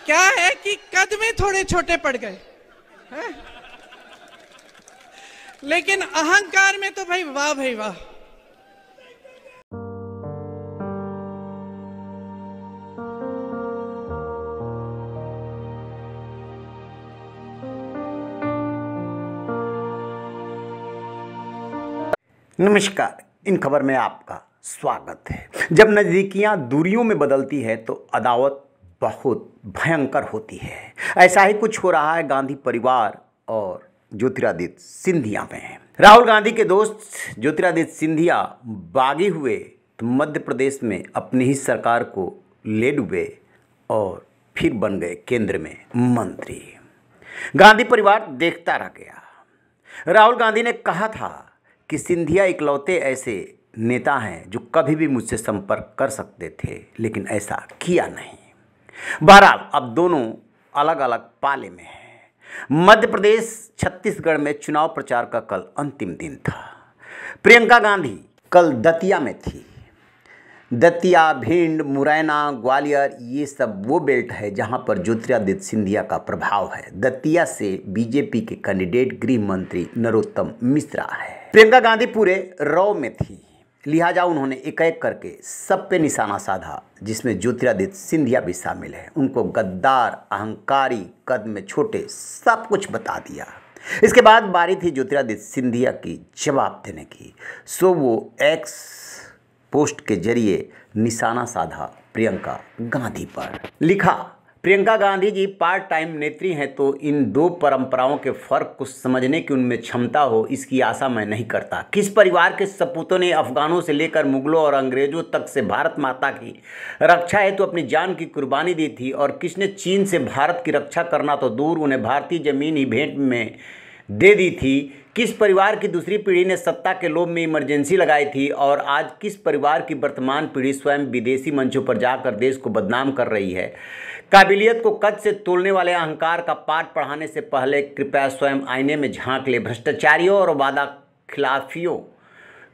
क्या है कि कद में थोड़े छोटे पड़ गए हैं? लेकिन अहंकार में तो भाई वाह। नमस्कार, इन खबर में आपका स्वागत है। जब नज़दीकियां दूरियों में बदलती है तो अदावत बहुत भयंकर होती है। ऐसा ही कुछ हो रहा है गांधी परिवार और ज्योतिरादित्य सिंधिया में। राहुल गांधी के दोस्त ज्योतिरादित्य सिंधिया बागी हुए तो मध्य प्रदेश में अपनी ही सरकार को ले डूबे और फिर बन गए केंद्र में मंत्री। गांधी परिवार देखता रह गया। राहुल गांधी ने कहा था कि सिंधिया इकलौते ऐसे नेता हैं जो कभी भी मुझसे संपर्क कर सकते थे, लेकिन ऐसा किया नहीं। बहरहाल अब दोनों अलग अलग पाले में हैं। मध्य प्रदेश छत्तीसगढ़ में चुनाव प्रचार का कल अंतिम दिन था। प्रियंका गांधी कल दतिया में थी। दतिया, भिंड, मुरैना, ग्वालियर ये सब वो बेल्ट है जहां पर ज्योतिरादित्य सिंधिया का प्रभाव है। दतिया से बीजेपी के कैंडिडेट गृह मंत्री नरोत्तम मिश्रा है। प्रियंका गांधी पूरे रौ में थी, लिहाजा उन्होंने एक एक करके सब पे निशाना साधा, जिसमें ज्योतिरादित्य सिंधिया भी शामिल है। उनको गद्दार, अहंकारी, कद में छोटे, सब कुछ बता दिया। इसके बाद बारी थी ज्योतिरादित्य सिंधिया की जवाब देने की। सो वो एक्स पोस्ट के जरिए निशाना साधा प्रियंका गांधी पर। लिखा, प्रियंका गांधी जी पार्ट टाइम नेत्री हैं, तो इन दो परंपराओं के फर्क को समझने की उनमें क्षमता हो, इसकी आशा मैं नहीं करता। किस परिवार के सपूतों ने अफगानों से लेकर मुगलों और अंग्रेजों तक से भारत माता की रक्षा हेतु अपनी जान की कुर्बानी दी थी, और किसने चीन से भारत की रक्षा करना तो दूर, उन्हें भारतीय जमीन ही भेंट में दे दी थी। किस परिवार की दूसरी पीढ़ी ने सत्ता के लोभ में इमरजेंसी लगाई थी, और आज किस परिवार की वर्तमान पीढ़ी स्वयं विदेशी मंचों पर जाकर देश को बदनाम कर रही है। काबिलियत को कद से तोलने वाले अहंकार का पाठ पढ़ाने से पहले कृपया स्वयं आईने में झांक ले। भ्रष्टाचारियों और वादा खिलाफियों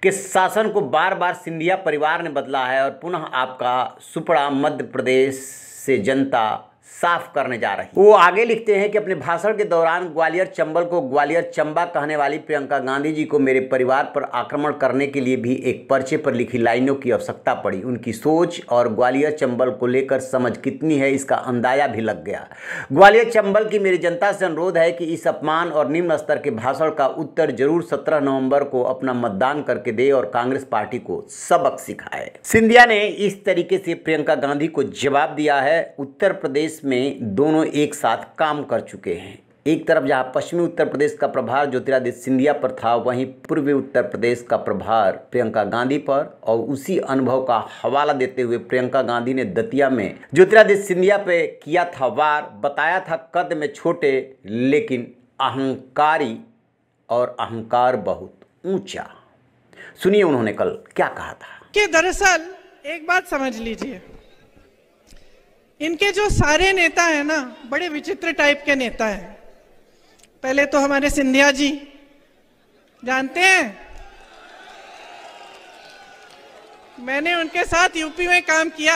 के शासन को बार बार सिंधिया परिवार ने बदला है, और पुनः आपका सुपड़ा मध्य प्रदेश से जनता साफ करने जा रही। वो आगे लिखते हैं कि अपने भाषण के दौरान ग्वालियर चंबल को ग्वालियर चंबा कहने वाली प्रियंका गांधी जी को मेरे परिवार पर आक्रमण करने के लिए भी एक पर्चे पर लिखी लाइनों की आवश्यकता पड़ी। उनकी सोच और ग्वालियर चंबल को लेकर समझ कितनी है इसका अंदाजा भी लग गया। ग्वालियर चंबल की मेरी जनता से अनुरोध है कि इस अपमान और निम्न स्तर के भाषण का उत्तर जरूर 17 नवंबर को अपना मतदान करके दे और कांग्रेस पार्टी को सबक सिखाए। सिंधिया ने इस तरीके से प्रियंका गांधी को जवाब दिया है। उत्तर प्रदेश में दोनों एक साथ काम कर चुके हैं। एक तरफ जहां पश्चिमी उत्तर प्रदेश का प्रभार ज्योतिरादित्य सिंधिया पर था, वहीं पूर्वी उत्तर प्रदेश का प्रभार प्रियंका गांधी पर, और उसी अनुभव का हवाला देते हुए प्रियंका गांधी ने दतिया में ज्योतिरादित्य सिंधिया पे किया था वार। बताया था कद में छोटे लेकिन अहंकारी, और अहंकार बहुत ऊंचा। सुनिए उन्होंने कल क्या कहा था। कि दरअसल एक बात समझ लीजिए, इनके जो सारे नेता हैं ना, बड़े विचित्र टाइप के नेता हैं। पहले तो हमारे सिंधिया जी, जानते हैं, मैंने उनके साथ यूपी में काम किया।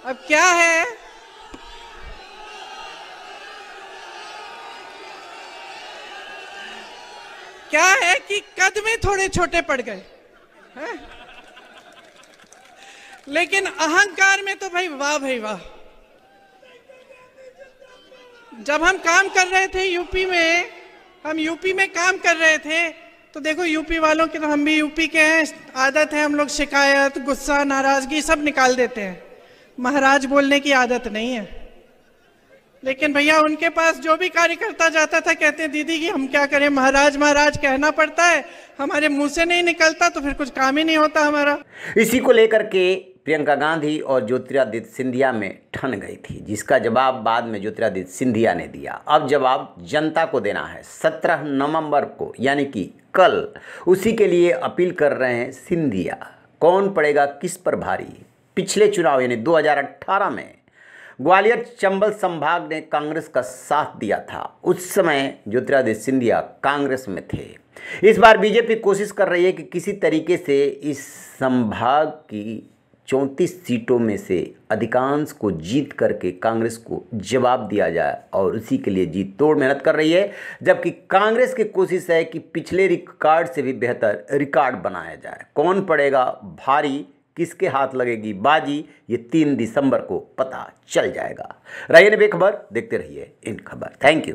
अब क्या है, कि कद में थोड़े छोटे पड़ गए हैं? लेकिन अहंकार में तो भाई वाह। जब हम काम कर रहे थे यूपी में काम कर रहे थे, तो देखो यूपी वालों की, तो हम भी यूपी के हैं, आदत है हम लोग शिकायत, गुस्सा, नाराजगी सब निकाल देते हैं। महाराज बोलने की आदत नहीं है। लेकिन भैया उनके पास जो भी कार्यकर्ता जाता था, कहते हैं दीदी कि हम क्या करें, महाराज महाराज कहना पड़ता है, हमारे मुंह से नहीं निकलता तो फिर कुछ काम ही नहीं होता हमारा। इसी को लेकर के प्रियंका गांधी और ज्योतिरादित्य सिंधिया में ठन गई थी, जिसका जवाब बाद में ज्योतिरादित्य सिंधिया ने दिया। अब जवाब जनता को देना है 17 नवंबर को, यानी कि कल। उसी के लिए अपील कर रहे हैं सिंधिया। कौन पड़ेगा किस पर भारी? पिछले चुनाव यानी 2018 में ग्वालियर चंबल संभाग ने कांग्रेस का साथ दिया था। उस समय ज्योतिरादित्य सिंधिया कांग्रेस में थे। इस बार बीजेपी कोशिश कर रही है कि किसी तरीके से इस संभाग की 34 सीटों में से अधिकांश को जीत करके कांग्रेस को जवाब दिया जाए और उसी के लिए जीत तोड़ मेहनत कर रही है, जबकि कांग्रेस की कोशिश है कि पिछले रिकॉर्ड से भी बेहतर रिकॉर्ड बनाया जाए। कौन पड़ेगा भारी, किसके हाथ लगेगी बाजी, ये 3 दिसंबर को पता चल जाएगा। रहिए बेखबर, देखते रहिए इन खबर। Thank you.